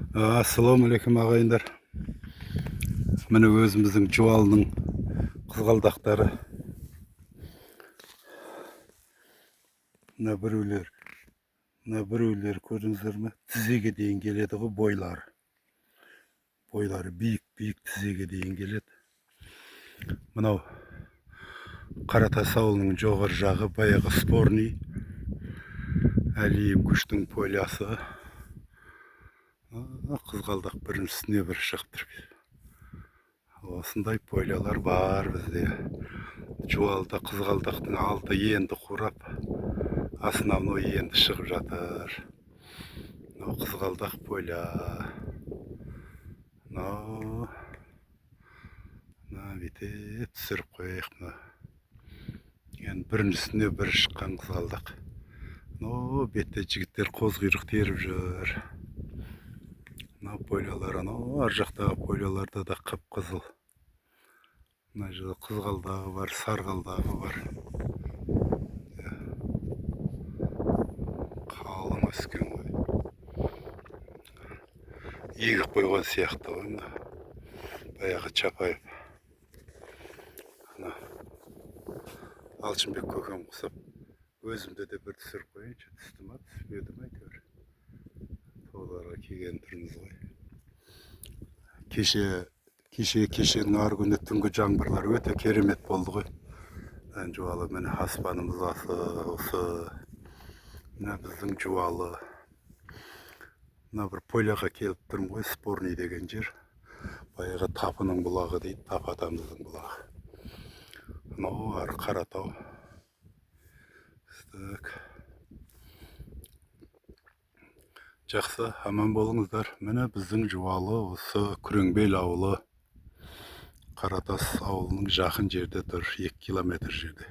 Ассалаумағалейкум ағайындар. Міне өзіміздің жуалының қызғалдақтары. Мына біреулер көрдіңіздер ме? Тізеге дейін келеді ғой бойлары. Бойлары биік тізеге дейін келеді. Мынау Қаратас ауылының жоғары жағы баяғы спорный. Әлиім күштің полясы. Қызғалдақ біріншісіне бір шығып тұр. Осындай пойлялар бар бізде. Жуалда қызғалдақтың алды енді қурап, основной енді шығып жатыр. Мынау қызғалдақ пойля. Мына бүйтіп түсіріп қояйық. Енді біріншісіне бір шыққан қызғалдақ. Бетте жігіттер қоз құйрық теріп жүр. Мына пойлялар, ар жақтағы пойляларда да қып-қызыл. Мына жерде қызғалдағы бар, сарғалдағы бар. Қалың өскен ғой. Егіп қойған сияқты ғой. Баяғы Чапаев. Алшынбек көкем құсап, өзімде де бір түсіріп қойыншы. Түсті ма, түспеді ма әйтеуір. Соларға келген тұрмыз ғой. Кешенің ар күні түнгі жаңбырлар өте керемет болды ғой. Жуалы, міне аспанымыз осы. Мына біздің жуалы. Мына бір поляға келіп тұрмын ғой, спорный деген жер. Баяғы Тапының бұлағы дейді, Тап атамыздың бұлағы. Ары Қаратау. Жақсы, аман болыңыздар. Міне біздің жуалы осы Күреңбел ауылы. Қаратас ауылының жақын жерде тұр, 2 километр жерде.